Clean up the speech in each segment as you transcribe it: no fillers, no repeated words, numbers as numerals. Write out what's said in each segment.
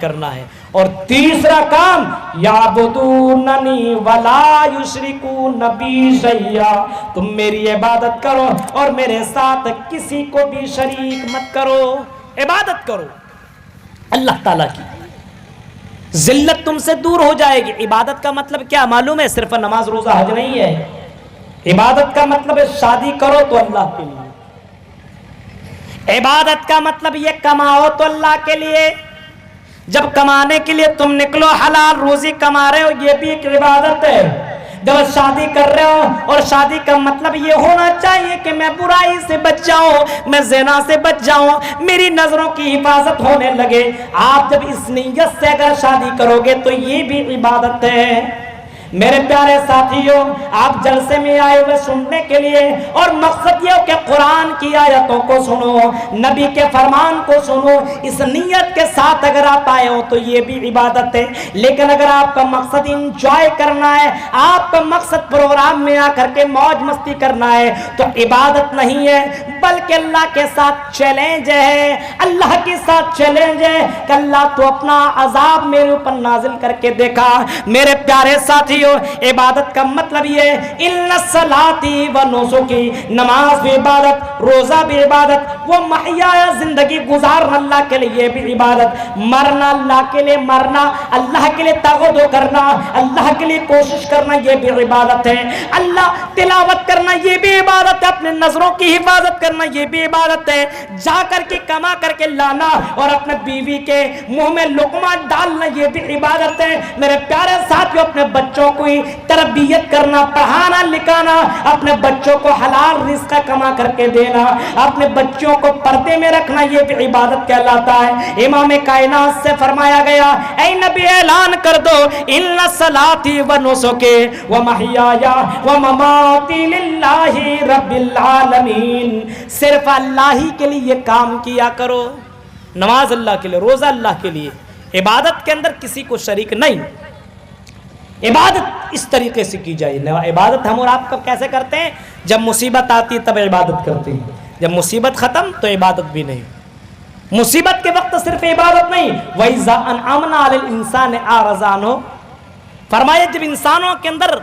کرنا ہے۔ اور تیسرا کام یعبدوننی ولا یشرکون بی شیئا، تم میری عبادت کرو اور میرے ساتھ کسی کو بھی شریک مت کرو، عبادت کرو اللہ تعالیٰ کی، ذلت تم سے دور ہو جائے گی۔ عبادت کا مطلب کیا معلوم ہے؟ صرف نماز روزہ حج نہیں ہے، عبادت کا مطلب ہے شادی کرو تو اللہ کے لیے، عبادت کا مطلب یہ کماؤ تو اللہ کے لیے، جب کمانے کے لیے تم نکلو حلال روزی کما رہے ہو یہ بھی ایک عبادت ہے۔ جب شادی کر رہے ہو اور شادی کا مطلب یہ ہونا چاہیے کہ میں برائی سے بچ جاؤں، میں زنا سے بچ جاؤں، میری نظروں کی حفاظت ہونے لگے، آپ جب اس نیت سے اگر شادی کرو گے تو یہ بھی عبادت ہے۔ میرے پیارے ساتھیوں، آپ جلسے میں آئے ہوئے سننے کے لیے اور مقصد یہ ہو کہ قرآن کی آیتوں کو سنو، نبی کے فرمان کو سنو، اس نیت کے ساتھ اگر آپ آئے ہو تو یہ بھی عبادت ہے۔ لیکن اگر آپ کا مقصد انجوائے کرنا ہے، آپ کا مقصد پروگرام میں آ کر کے موج مستی کرنا ہے تو عبادت نہیں ہے، بلکہ اللہ کے ساتھ چیلنج ہے، اللہ کے ساتھ چیلنج ہے کہ اللہ تو اپنا عذاب میرے اوپر نازل کر کے دیکھا۔ میرے پیارے ساتھی، عبادت کا مطلب یہ ان صلاتی و نسکی، نماز بھی عبادت، روزہ بھی عبادت، وہ محیا زندگی گزارنا اللہ کے لیے یہ بھی عبادت، مرنا اللہ کے لیے، مرنا اللہ کے لیے تعہد کرنا، اللہ کے لیے کوشش کرنا یہ بھی عبادت ہے، اللہ تلاوت کرنا یہ بھی عبادت ہے، اپنے نظروں کی حفاظت کرنا یہ بھی عبادت ہے، جا کر کے کما کر کے لانا اور اپنے بیوی کے منہ میں لقمہ ڈالنا یہ بھی عبادت ہے۔ میرے پیارے ساتھیوں، اپنے بچوں کو تربیت کرنا، پڑھانا لکھانا، اپنے بچوں کو حلال رزق کما کر کے دینا، اپنے بچوں کو پردے میں رکھنا یہ بھی عبادت کہلاتا ہے۔ امام کائنات سے فرمایا گیا اے نبی اعلان کر دو ان صلاتی و نسکی و محیایا و مماتی للہ رب العالمین، صرف اللہ ہی کے لیے یہ کام کیا کرو، نماز اللہ کے لیے، روزہ اللہ کے لیے، عبادت کے اندر کسی کو شریک نہیں۔ عبادت اس طریقے سے کی جائے۔ عبادت ہم اور آپ کب کیسے کرتے ہیں؟ جب مصیبت آتی تب عبادت کرتے ہیں، جب مصیبت ختم تو عبادت بھی نہیں۔ مصیبت کے وقت صرف عبادت نہیں، وَإِذَا أَنْعَمْنَا عَلَى الْإِنسَانِ أَعْرَضَ عَنْهُ، فرمایا جب انسانوں کے اندر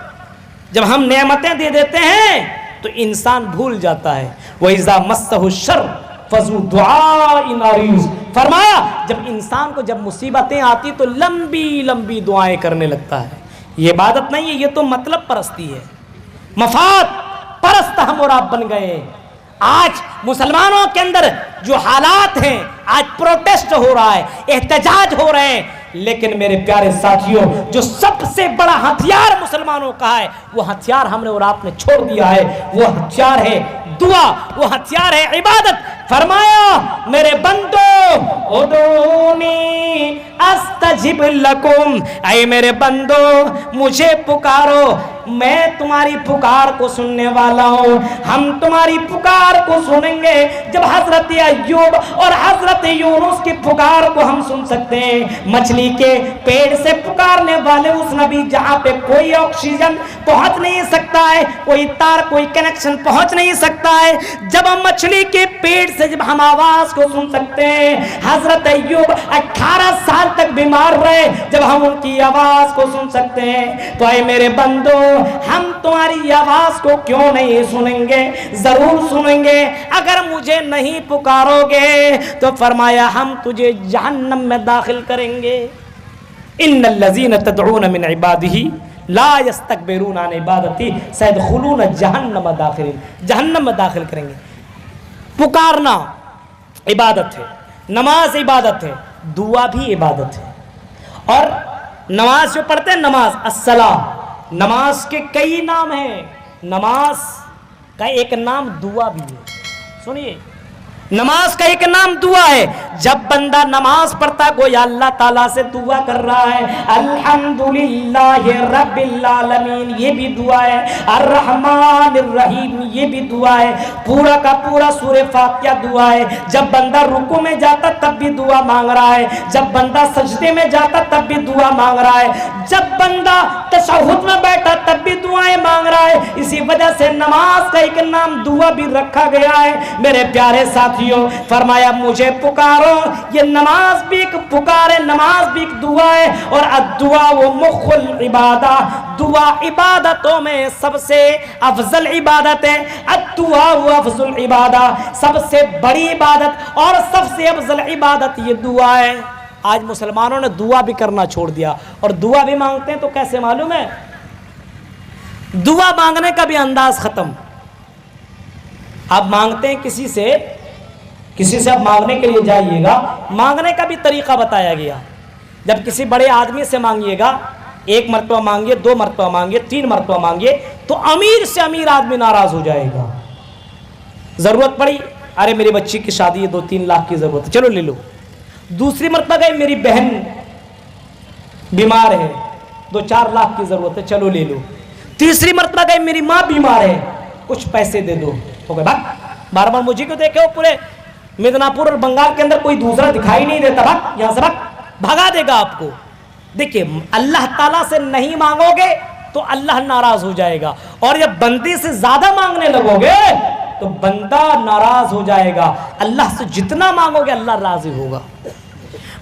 جب ہم نعمتیں دے دیتے ہیں تو انسان بھول جاتا ہے۔ وَإِذَا مَسَّهُ الشَّرُّ فَذُو دُعَاءٍ عَرِيضٍ، فرمایا جب انسان کو جب مصیبتیں آتی تو لمبی لمبی دعائیں کرنے لگتا ہے۔ یہ عبادت نہیں ہے، یہ تو مطلب پرستی ہے، مفاد پرست ہم اور آپ بن گئے۔ آج مسلمانوں کے اندر جو حالات ہیں، آج پروٹیسٹ ہو رہا ہے، احتجاج ہو رہے ہیں، لیکن میرے پیارے ساتھیوں جو سب سے بڑا ہتھیار مسلمانوں کا ہے وہ ہتھیار ہم نے اور آپ نے چھوڑ دیا ہے، وہ ہتھیار ہے دعا، وہ ہتھیار ہے عبادت۔ فرمایا میرے بندو ادعونی استجب لکم، اے میرے بندو مجھے پکارو، میں تمہاری پکار کو سننے والا ہوں، ہم تمہاری پکار کو سنیں گے۔ جب حضرت ایوب اور حضرت یونس کی پکار کو ہم سن سکتے ہیں، مچھلی کے پیڑ سے پکارنے والے اس نبی جہاں پہ کوئی آکسیجن پہنچ نہیں سکتا ہے، کوئی تار کوئی کنیکشن پہنچ نہیں سکتا ہے، جب ہم مچھلی کے پیڑ سے جب ہم آواز کو سن سکتے ہیں، حضرت ایوب 18 سال تک بیمار رہے، جب ہم ان کی آواز کو سن سکتے ہیں تو اے میرے بندو ہم تمہاری آواز کو کیوں نہیں سنیں گے؟ ضرور سنیں گے۔ اگر مجھے نہیں پکارو گے تو فرمایا ہم تجھے جہنم میں داخل کریں گے۔ ان الذین تدعون من عبادہ لا یستکبرون عن عبادتی سیدخلون جہنم داخلین، جہنم میں داخل کریں گے۔ پکارنا عبادت ہے، نماز عبادت ہے، دعا بھی عبادت ہے۔ اور نماز جو پڑھتے ہیں، نماز الصلاۃ، نماز کے کئی نام ہیں، نماز کا ایک نام دعا بھی ہے۔ سنیے، نماز کا ایک نام دعا ہے۔ جب بندہ نماز پڑھتا گویا اللہ تعالیٰ سے دعا کر رہا ہے، الحمدللہ رب العالمین یہ بھی دعا ہے، الرحمن الرحیم یہ بھی دعا ہے، پورا کا پورا سورہ فاتحہ دعا ہے۔ جب بندہ رکوع میں جاتا تب بھی دعا مانگ رہا ہے، جب بندہ سجدے میں جاتا تب بھی دعا مانگ رہا ہے، جب بندہ تشہد میں بیٹھا تب بھی دعائیں مانگ رہا ہے۔ اسی وجہ سے نماز کا ایک نام دعا بھی رکھا گیا ہے۔ میرے پیارے ساتھیوں، فرمایا مجھے پکارو یہ نماز بھی ایک پکار ہے، نماز بھی ایک دعا ہے، اور الدعا و مخ العبادہ، دعا عبادتوں میں سب سے افضل عبادت ہے، الدعا و افضل العبادہ، سب سے بڑی عبادت اور سب سے افضل عبادت یہ دعا ہے۔ آج مسلمانوں نے دعا بھی کرنا چھوڑ دیا، اور دعا بھی مانگتے ہیں تو کیسے معلوم ہے؟ دعا مانگنے کا بھی انداز ختم۔ آپ مانگتے ہیں کسی سے آپ مانگنے کے لیے جائیے گا، مانگنے کا بھی طریقہ بتایا گیا۔ جب کسی بڑے آدمی سے مانگیے گا، 1 مرتبہ مانگیے، 2 مرتبہ مانگیے، 3 مرتبہ مانگیے، تو امیر سے امیر آدمی ناراض ہو جائے گا۔ ضرورت پڑی، ارے میری بچی کی شادی ہے، 2-3 لاکھ کی ضرورت ہے، چلو لے لو۔ دوسری مرتبہ گئے، میری بہن بیمار ہے، 2-4 لاکھ کی ضرورت ہے، چلو لے لو۔ تیسری مرتبہ گئے، میری ماں بیمار ہے، کچھ پیسے دے دو۔ ہو گئے، بار بار مجھے کیوں دیکھے ہو؟ پورے مدناپور اور بنگال کے اندر کوئی دوسرا دکھائی نہیں دیتا، یہاں سے بھگا دے گا آپ کو۔ دیکھیے، اللہ تعالیٰ سے نہیں مانگو گے تو اللہ ناراض ہو جائے گا، اور جب بندے سے زیادہ مانگنے لگو گے تو بندہ ناراض ہو جائے گا۔ اللہ سے جتنا مانگو گے اللہ راضی ہوگا۔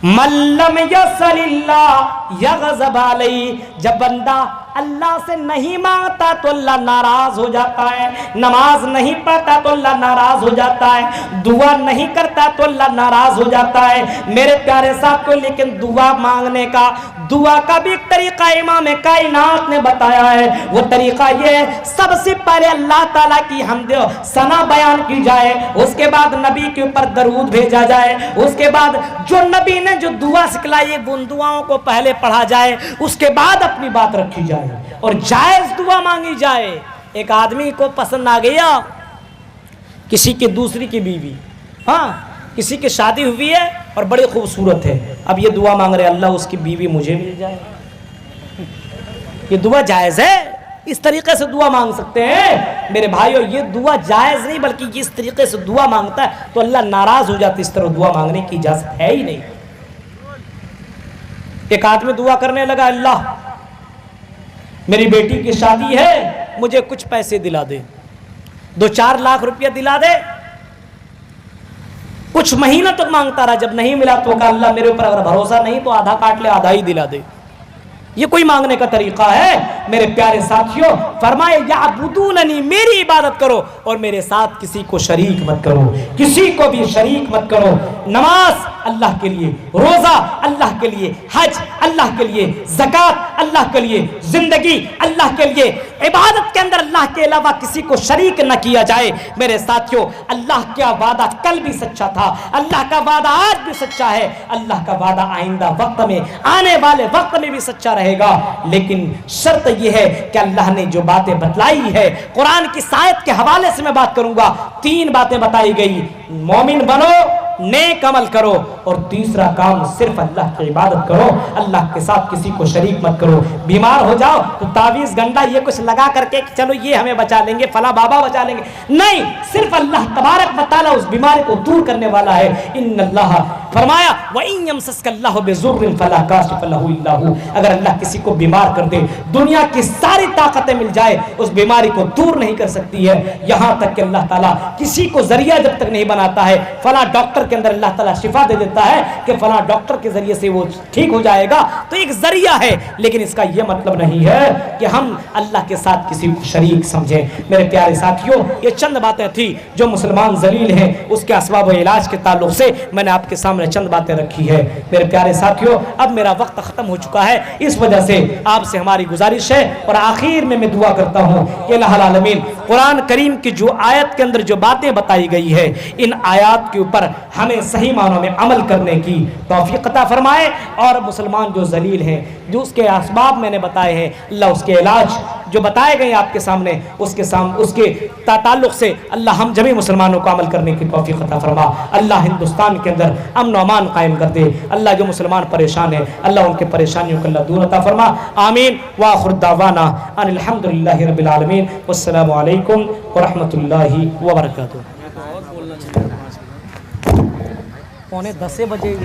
من لم یسل اللہ یغضب علیہ، جب بندہ اللہ سے نہیں مانگتا تو اللہ ناراض ہو جاتا ہے، نماز نہیں پڑھتا تو اللہ ناراض ہو جاتا ہے، دعا نہیں کرتا تو اللہ ناراض ہو جاتا ہے۔ میرے پیارے ساتھیوں، لیکن دعا مانگنے کا، دعا کا بھی ایک طریقہ امام کائنات نے بتایا ہے۔ وہ طریقہ یہ ہے، سب سے پہلے اللہ تعالیٰ کی حمد و ثنا بیان کی جائے، اس کے بعد نبی کے اوپر درود بھیجا جائے، اس کے بعد جو نبی نے جو دعا سکھلائی ان دعاؤں کو پہلے پڑھا جائے، اس کے بعد اپنی بات رکھی جائے اور جائز دعا مانگی جائے۔ ایک آدمی کو پسند آ گیا کسی کی دوسری کی بیوی، کسی کی شادی ہوئی ہے اور بڑی خوبصورت ہے، اب یہ دعا مانگ رہے اللہ اس کی بیوی مجھے مل جائے۔ یہ دعا جائز ہے؟ اس طریقے سے دعا مانگ سکتے ہیں؟ میرے بھائیو، یہ دعا جائز نہیں، بلکہ اس طریقے سے دعا مانگتا ہے تو اللہ ناراض ہو جاتا ہے۔ اس طرح دعا مانگنے کی اجازت ہے ہی نہیں۔ ایک آدمی دعا کرنے لگا، اللہ میری بیٹی کی شادی ہے، مجھے کچھ پیسے دلا دے، 2-4 لاکھ روپیہ دلا دے۔ کچھ مہینہ تک مانگتا رہا، جب نہیں ملا تو کہا اللہ میرے اوپر اگر بھروسہ نہیں تو آدھا کاٹ لے، آدھا ہی دلا دے۔ یہ کوئی مانگنے کا طریقہ ہے؟ میرے پیارے ساتھیوں، فرمائے یعبدوننی، میری عبادت کرو اور میرے ساتھ کسی کو شریک مت کرو، کسی کو بھی شریک مت کرو۔ نماز اللہ کے لیے، روزہ اللہ کے لیے، حج اللہ کے لیے، زکوٰۃ اللہ کے لیے، زندگی اللہ کے لیے، عبادت کے اندر اللہ کے علاوہ کسی کو شریک نہ کیا جائے۔ میرے ساتھیوں، اللہ کا وعدہ کل بھی سچا تھا، اللہ کا وعدہ آج بھی سچا ہے، اللہ کا وعدہ آئندہ وقت میں، آنے والے وقت میں بھی سچا رہے گا۔ لیکن شرط یہ ہے کہ اللہ نے جو باتیں بتلائی ہے، قرآن کی آیت کے حوالے سے میں بات کروں گا، 3 باتیں بتائی گئی، مومن بنو، نیک عمل کرو، اور تیسرا کام صرف اللہ کی عبادت کرو، اللہ کے ساتھ کسی کو شریک مت کرو۔ بیمار ہو جاؤ تو تعویذ گنڈا یہ کچھ لگا کر کے کہ چلو یہ ہمیں بچا لیں گے، فلاں بابا بچا لیں گے، نہیں، صرف اللہ تبارک و تعالیٰ اس بیماری کو دور کرنے والا ہے۔ ان اللہ، فرمایا وَإِن يَمْسَسْكَ اللَّهُ بِضُرٍّ فَلَا كَاشِفَ لَهُ إِلَّا هُوَ، اگر اللہ کسی کو بیمار کر دے، دنیا کی ساری طاقتیں مل جائے، اس بیماری کو دور نہیں کر سکتی ہے، یہاں تک کہ اللہ تعالیٰ کسی کو ذریعہ جب تک نہیں بناتا ہے، فلاں ڈاکٹر کے اندر اللہ تعالیٰ شفا دے دیتا ہے کہ فلاں ڈاکٹر کے ذریعے سے وہ ٹھیک ہو جائے گا، تو ایک ذریعہ ہے، لیکن اس کا یہ مطلب نہیں ہے کہ ہم اللہ کے ساتھ کسی کو شریک سمجھیں۔ میرے پیارے ساتھیوں، یہ چند باتیں تھیں جو مسلمان ذلیل ہیں اس کے اسباب و علاج کے تعلق سے میں نے آپ کے سامنے چند باتیں رکھی ہے۔ میرے پیارے ساتھیوں، اب میرا وقت ختم ہو چکا ہے، اس وجہ سے آپ سے ہماری گزارش ہے اور آخر میں دعا کرتا ہوں کہ الہ العالمین قرآن کریم کی جو آیت کے اندر جو باتیں بتائی گئی ہے، ان آیات کے اوپر ہمیں صحیح معنوں میں عمل کرنے کی توفیق عطا فرمائے، اور مسلمان جو ذلیل ہیں، جو اس کے اسباب میں نے بتائے ہیں، اللہ اس کے علاج جو بتائے گئے آپ کے سامنے، اس کے تعلق سے اللہ ہم جميع مسلمانوں کو عمل کرنے کی توفیق عطا فرما۔ اللہ ہندوستان کے اندر امن و امان قائم کر دے، اللہ جو مسلمان پریشان ہیں اللہ ان کے پریشانیوں کو اللہ دور عطا فرما، آمین۔ وآخر دعوانا ان الحمدللہ رب العالمین، والسلام علیکم ورحمۃ اللہ وبرکاتہ۔ 9:45 بجے